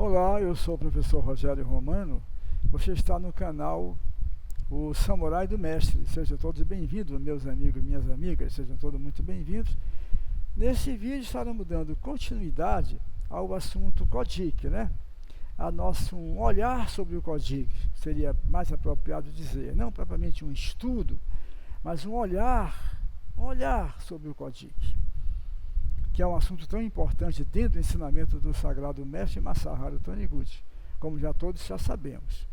Olá, eu sou o professor Rogério Romano. Você está no canal O Samurai do Mestre. Sejam todos bem-vindos, meus amigos e minhas amigas. Sejam todos muito bem-vindos. Nesse vídeo estaremos dando continuidade ao assunto Codic, né? A nosso olhar sobre o Codic, seria mais apropriado dizer, não propriamente um estudo, mas um olhar sobre o Codic, que é um assunto tão importante dentro do ensinamento do Sagrado Mestre Masaharu Taniguchi, como já todos já sabemos.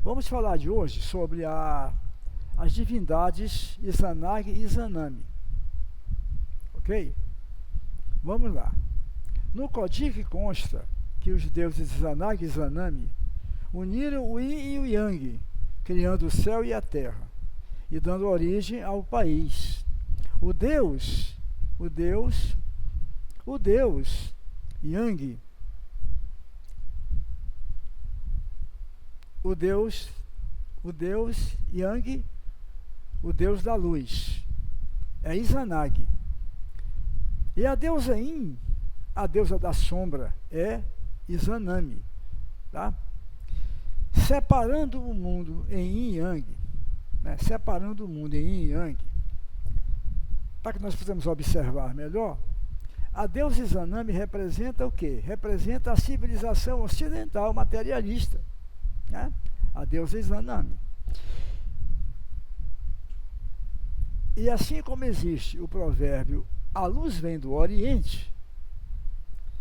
Vamos falar de hoje sobre as divindades Izanagi e Izanami. Ok? Vamos lá. No Codic consta que os deuses Izanagi e Izanami uniram o Yin e o Yang, criando o céu e a terra, e dando origem ao país. O deus Yang, o deus Yang, o deus da luz, é Izanagi. E a deusa Yin, a deusa da sombra, é Izanami, tá? Separando o mundo em Yin e Yang, né? Separando o mundo em Yin e Yang, para que nós possamos observar melhor, a deusa Izanami representa o quê? Representa a civilização ocidental materialista, né? A deusa Izanami. E assim como existe o provérbio "a luz vem do Oriente",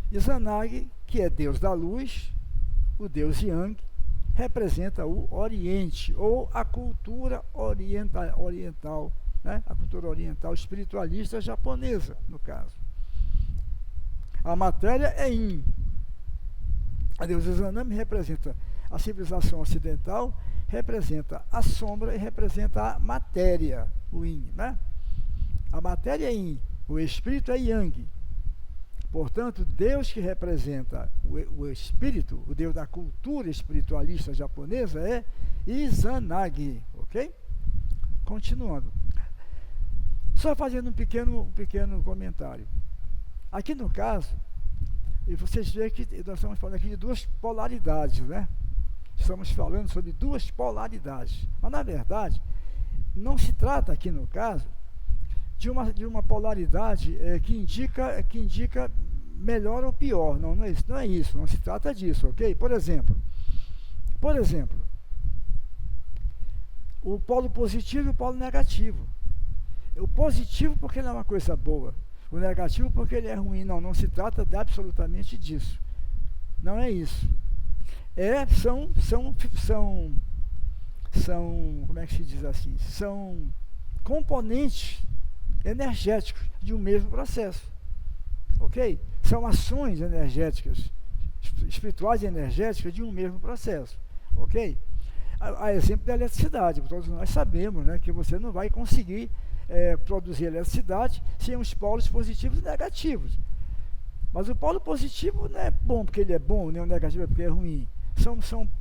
Izanagi, que é deus da luz, o deus Yang, representa o Oriente, ou a cultura oriental, né? A cultura oriental espiritualista japonesa, no caso. A matéria é Yin. A deusa Izanami representa a civilização ocidental, representa a sombra e representa a matéria, o Yin, né? A matéria é Yin, o espírito é Yang. Portanto, Deus que representa o espírito, o Deus da cultura espiritualista japonesa, é Izanagi, ok? Continuando. Só fazendo um pequeno comentário. Aqui no caso, e vocês veem que nós estamos falando aqui de duas polaridades, né? Estamos falando sobre duas polaridades. Mas, na verdade, não se trata aqui no caso de uma polaridade que indica melhor ou pior. Não é isso, não se trata disso, ok? Por exemplo, o polo positivo e o polo negativo. O positivo porque ele é uma coisa boa, o negativo porque ele é ruim. Não se trata de absolutamente disso. Não é isso. São, como é que se diz assim? São componentes energéticos de um mesmo processo, ok? São ações energéticas, espirituais e energéticas de um mesmo processo, ok? A exemplo da eletricidade, todos nós sabemos, né, que você não vai conseguir produzir eletricidade sem os polos positivos e negativos. Mas o polo positivo não é bom porque ele é bom, nem o negativo é porque é ruim.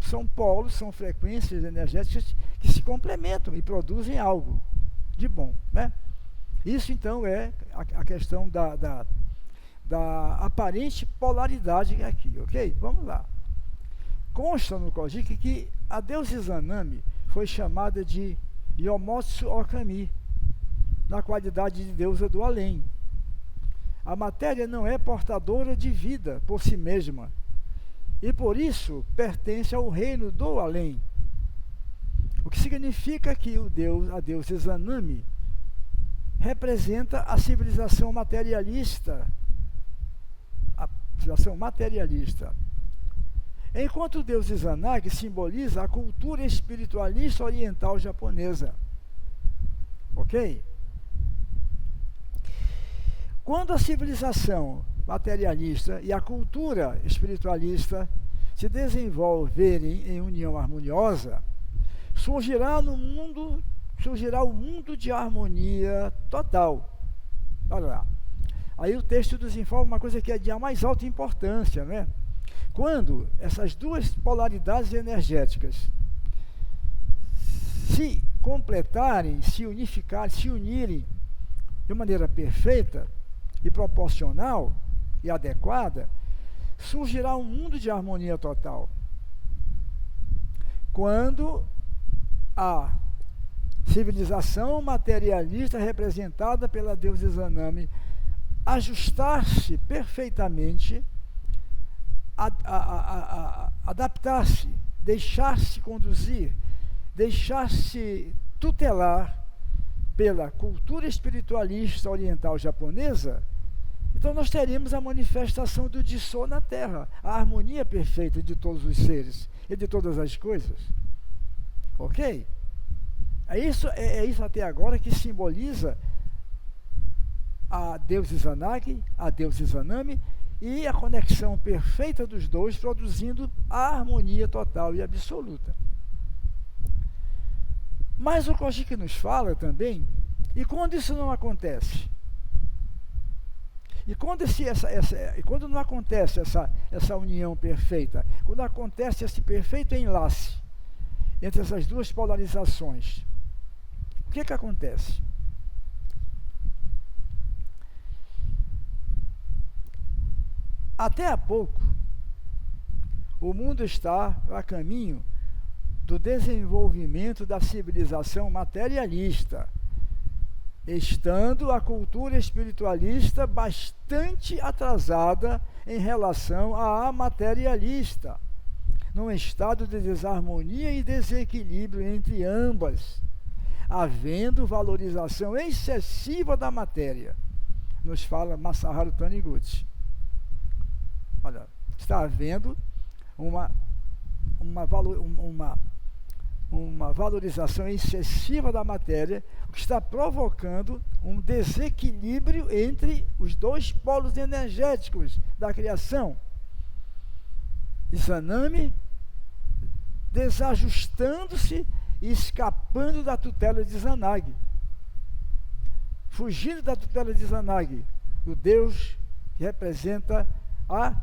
São polos, são frequências energéticas que se complementam e produzem algo de bom, né? Isso, então, é a questão da aparente polaridade aqui, ok? Vamos lá. Consta no Codic que a deusa Izanami foi chamada de Yomotsu Okami, na qualidade de deusa do além. A matéria não é portadora de vida por si mesma, e por isso pertence ao reino do além. O que significa que a deusa Izanami representa a civilização materialista, enquanto o deus Izanagi simboliza a cultura espiritualista oriental japonesa, ok? Quando a civilização materialista e a cultura espiritualista se desenvolverem em união harmoniosa, surgirá o mundo de harmonia total. Olha lá. Aí o texto nos informa uma coisa que é de a mais alta importância, né? Quando essas duas polaridades energéticas se completarem, se unificarem, se unirem de maneira perfeita e proporcional e adequada, surgirá um mundo de harmonia total. Quando a civilização materialista representada pela deusa Izanami ajustar-se perfeitamente, adaptar-se, deixar-se conduzir, deixar-se tutelar pela cultura espiritualista oriental japonesa, então nós teríamos a manifestação do Jiso na Terra, a harmonia perfeita de todos os seres e de todas as coisas. Ok? É isso até agora que simboliza a deusa Izanagi, a deusa Izanami, e a conexão perfeita dos dois, produzindo a harmonia total e absoluta. Mas o Kojiki nos fala também, e quando isso não acontece? E quando não acontece essa união perfeita, quando acontece esse perfeito enlace entre essas duas polarizações, o que acontece? Até há pouco, o mundo está a caminho do desenvolvimento da civilização materialista, estando a cultura espiritualista bastante atrasada em relação à materialista, num estado de desarmonia e desequilíbrio entre ambas, havendo valorização excessiva da matéria, nos fala Masaharu Taniguchi. Olha, está havendo uma valorização excessiva da matéria, o que está provocando um desequilíbrio entre os dois polos energéticos da criação. Izanami desajustando-se e escapando da tutela de Izanagi, fugindo da tutela de Izanagi, o Deus que representa a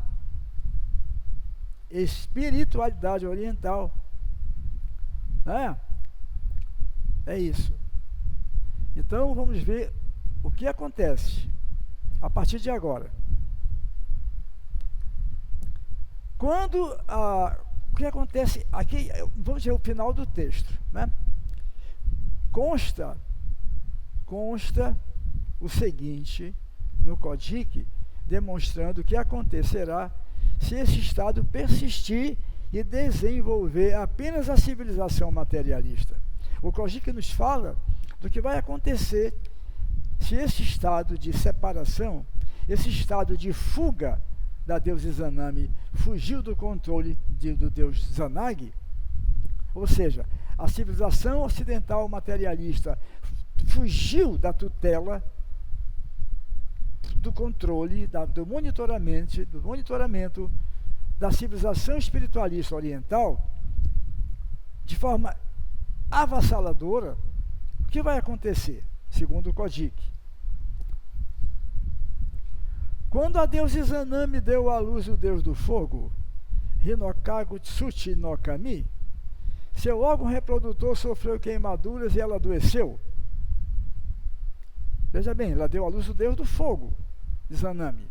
espiritualidade oriental. É isso. Então vamos ver o que acontece a partir de agora. O que acontece aqui, vamos ver o final do texto, né? Consta o seguinte no Kojiki, demonstrando o que acontecerá se esse estado persistir e desenvolver apenas a civilização materialista. O Kojiki nos fala do que vai acontecer se esse estado de separação, esse estado de fuga da deusa Izanami fugiu do controle do deus Izanagi, ou seja, a civilização ocidental materialista fugiu da tutela, do controle, do monitoramento da civilização espiritualista oriental, de forma avassaladora. O que vai acontecer, segundo o Kojiki? Quando a deusa Izanami deu à luz o deus do fogo, Hinokagu Tsuchi no Kami, seu órgão reprodutor sofreu queimaduras e ela adoeceu. Veja bem, ela deu à luz o deus do fogo, Izanami.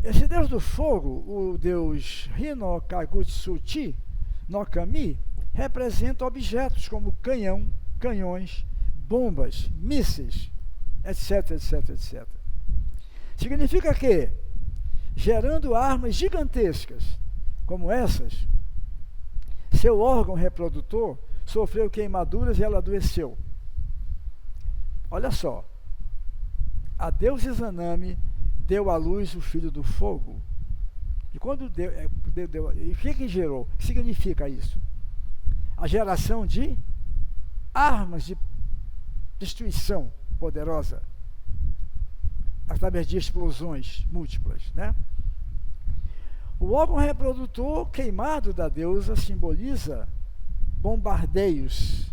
Esse deus do fogo, o deus Hinokagutsuchi no Kami, representa objetos como canhões, bombas, mísseis, etc, etc, etc. Significa que, gerando armas gigantescas como essas, seu órgão reprodutor sofreu queimaduras e ela adoeceu. Olha só, a deusa Izanami deu à luz o filho do fogo. E quando deu, o que gerou? O que significa isso? A geração de armas de destruição poderosa, através de explosões múltiplas, né? O órgão reprodutor queimado da deusa simboliza bombardeios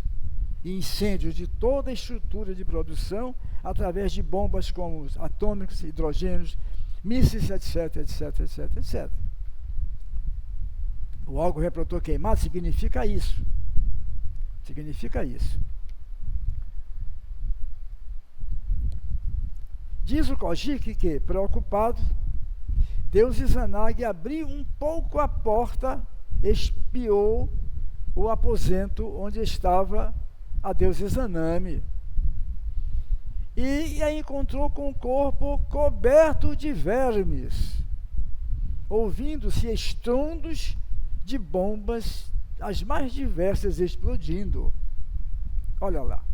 e incêndios de toda a estrutura de produção através de bombas como atômicos, hidrogênios, mísseis, etc, etc, etc, etc. O órgão reprodutor queimado significa isso. Significa isso. Diz o Kojiki que, preocupado, Deus Izanagi abriu um pouco a porta, espiou o aposento onde estava a Deus Izanami. E a encontrou com o corpo coberto de vermes, ouvindo-se estrondos de bombas, as mais diversas explodindo. Olha lá.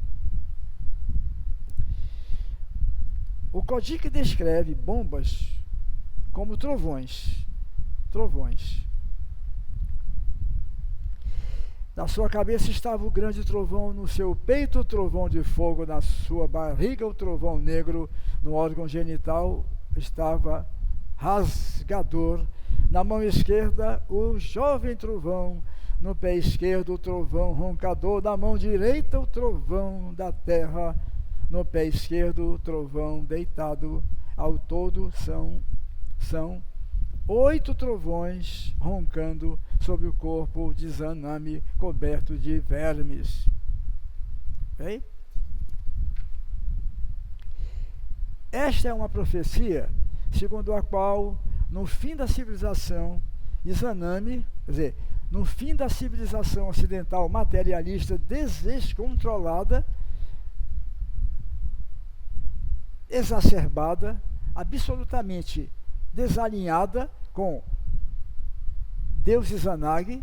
O Kojiki descreve bombas como trovões. Trovões. Na sua cabeça estava o grande trovão, no seu peito o trovão de fogo, na sua barriga o trovão negro, no órgão genital estava rasgador, na mão esquerda o jovem trovão, no pé esquerdo o trovão roncador, na mão direita o trovão da terra, no pé esquerdo o trovão deitado. Ao todo são 8 trovões roncando sobre o corpo de Izanami coberto de vermes. Okay? Esta é uma profecia segundo a qual, no fim da civilização, Izanami, quer dizer, no fim da civilização ocidental materialista descontrolada, exacerbada, absolutamente desalinhada com Deus Izanagi,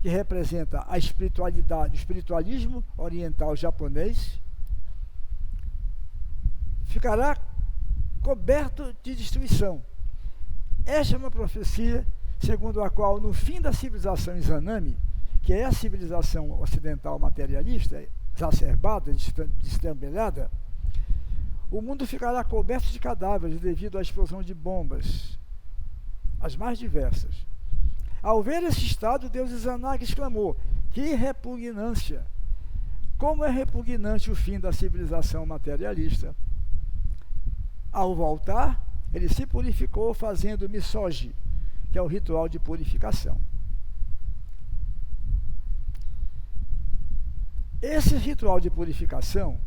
que representa a espiritualidade, o espiritualismo oriental japonês, ficará coberto de destruição. Esta é uma profecia segundo a qual, no fim da civilização Izanami, que é a civilização ocidental materialista, exacerbada, destrambelhada, o mundo ficará coberto de cadáveres devido à explosão de bombas, as mais diversas. Ao ver esse estado, Deus Izanagi exclamou: que repugnância! Como é repugnante o fim da civilização materialista! Ao voltar, ele se purificou fazendo misogi, que é o ritual de purificação. Esse ritual de purificação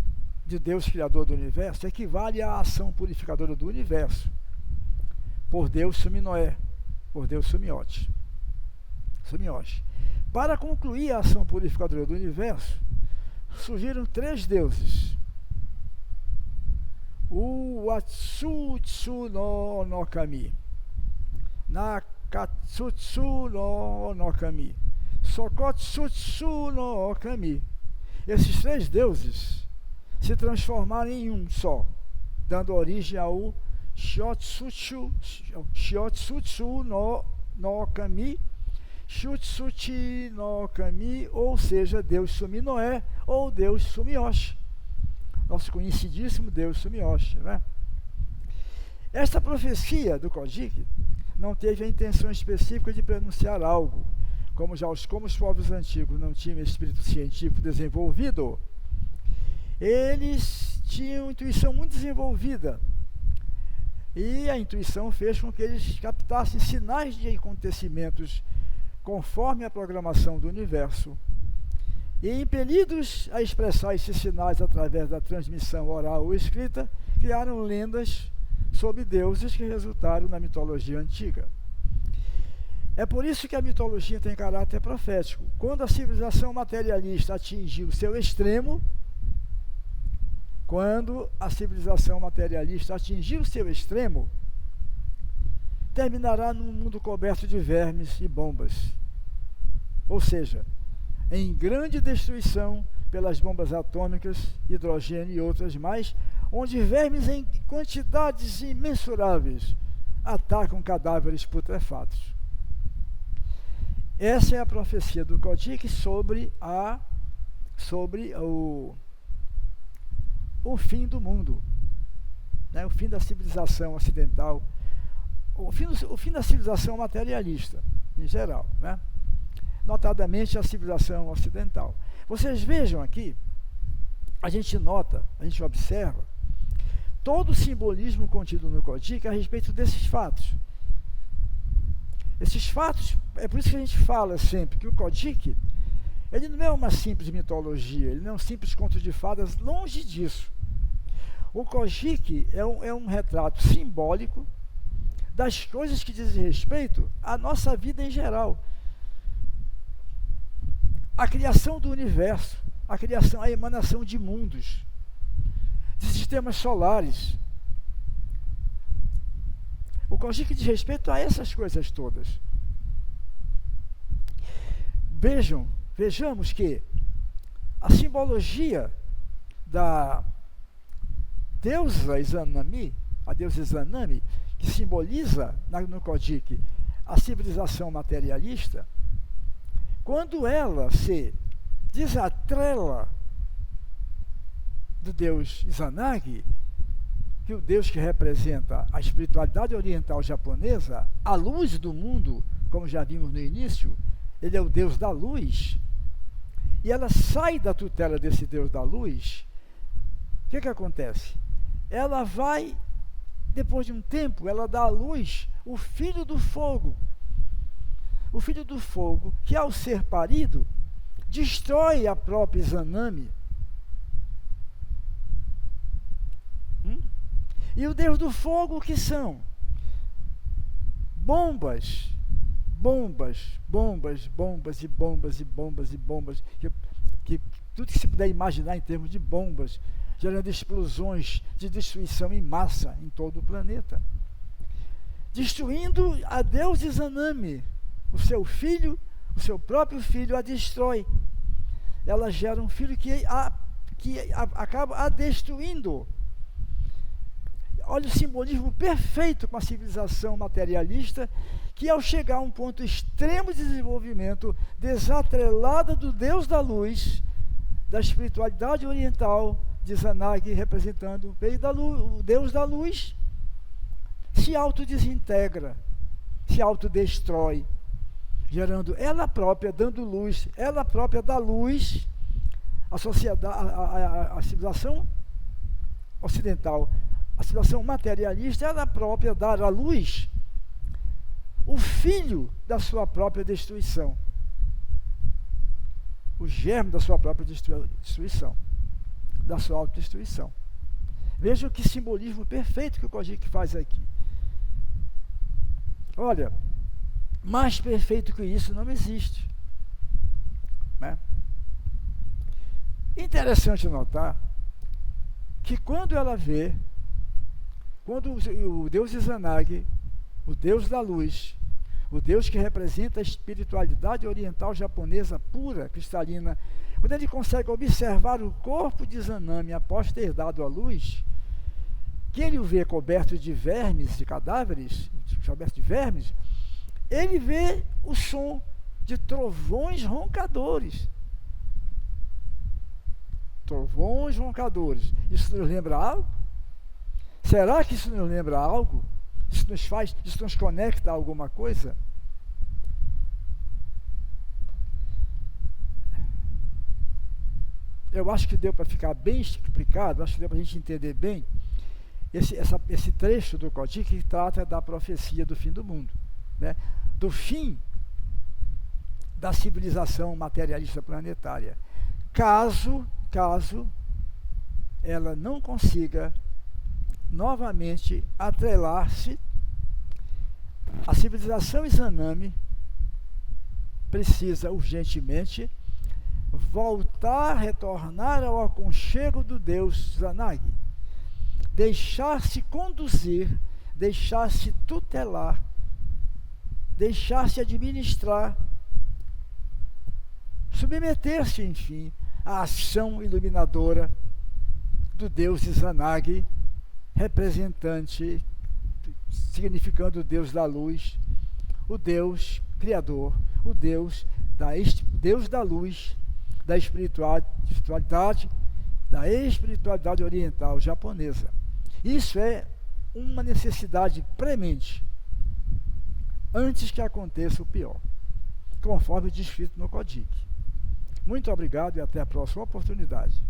de Deus Criador do Universo equivale à ação purificadora do Universo, por Deus Suminoe, por Deus Sumiote. Para concluir a ação purificadora do Universo, surgiram 3 deuses: o Watsutsu no Kami, Nakatsutsu no Kami, Sokotsutsu no Kami. Esses 3 deuses se transformaram em um só, dando origem ao Shiotsutsu no Kami, Shutsuchi no Kami, ou seja, Deus Suminoe ou Deus Sumioshi, nosso conhecidíssimo Deus Sumioshi, né? Esta profecia do Kojiki não teve a intenção específica de pronunciar algo, como os povos antigos não tinham espírito científico desenvolvido, eles tinham intuição muito desenvolvida, e a intuição fez com que eles captassem sinais de acontecimentos conforme a programação do universo, e impelidos a expressar esses sinais através da transmissão oral ou escrita, criaram lendas sobre deuses que resultaram na mitologia antiga. É por isso que a mitologia tem caráter profético. Quando a civilização materialista atingiu seu extremo, terminará num mundo coberto de vermes e bombas. Ou seja, em grande destruição pelas bombas atômicas, hidrogênio e outras mais, onde vermes em quantidades imensuráveis atacam cadáveres putrefatos. Essa é a profecia do Kojiki sobre o fim do mundo, né? O fim da civilização ocidental, o fim da civilização materialista, em geral, né? Notadamente a civilização ocidental. Vocês vejam aqui, a gente observa todo o simbolismo contido no Kojiki a respeito desses fatos. Esses fatos, é por isso que a gente fala sempre que o Kojiki, ele não é uma simples mitologia, ele não é um simples conto de fadas, longe disso. O Kojiki é um retrato simbólico das coisas que dizem respeito à nossa vida em geral. A criação do universo, a criação, a emanação de mundos, de sistemas solares. O Kojiki diz respeito a essas coisas todas. Vejamos que a simbologia da deusa Izanami, a deusa Izanami, que simboliza no Kojiki a civilização materialista, quando ela se desatrela do deus Izanagi, que o deus que representa a espiritualidade oriental japonesa, a luz do mundo, como já vimos no início, ele é o deus da luz, e ela sai da tutela desse deus da luz, o que acontece? Ela vai, depois de um tempo, ela dá à luz o filho do fogo. O filho do fogo, que ao ser parido, destrói a própria Izanami. E o deus do fogo, que são bombas, que tudo que se puder imaginar em termos de bombas, gerando explosões de destruição em massa em todo o planeta, destruindo a deusa Izanami. O seu filho, o seu próprio filho, a destrói. Ela gera um filho que acaba a destruindo. Olha o simbolismo perfeito com a civilização materialista, que ao chegar a um ponto extremo de desenvolvimento, desatrelada do Deus da luz, da espiritualidade oriental, de Izanagi representando o Deus da luz, se autodesintegra, se autodestrói, gerando ela própria, dando luz, ela própria dá luz à sociedade, à civilização ocidental, a civilização materialista, ela própria dá à luz o filho da sua própria destruição, o germe da sua própria destruição, da sua autodestruição. Vejam que simbolismo perfeito que o Kojiki faz aqui. Olha, mais perfeito que isso não existe, né? Interessante notar que quando o deus Izanagi, o deus da luz, o deus que representa a espiritualidade oriental japonesa pura, cristalina, quando ele consegue observar o corpo de Izanami após ter dado a luz, que ele o vê coberto de vermes, de cadáveres, coberto de vermes, ele vê o som de trovões roncadores. Trovões roncadores. Isso nos lembra algo? Será que isso nos lembra algo? Isso nos conecta a alguma coisa? Eu acho que deu para ficar bem explicado, acho que deu para a gente entender bem esse trecho do Kojiki que trata da profecia do fim do mundo, né? Do fim da civilização materialista planetária, caso ela não consiga novamente atrelar-se. A civilização Izanami precisa urgentemente retornar ao aconchego do Deus Izanagi, deixar-se conduzir, deixar-se tutelar, deixar-se administrar, submeter-se, enfim, à ação iluminadora do Deus Izanagi, representante, significando o Deus da luz, o Deus criador, o Deus da luz, da espiritualidade oriental japonesa. Isso é uma necessidade premente, antes que aconteça o pior, conforme descrito no Kojiki. Muito obrigado e até a próxima oportunidade.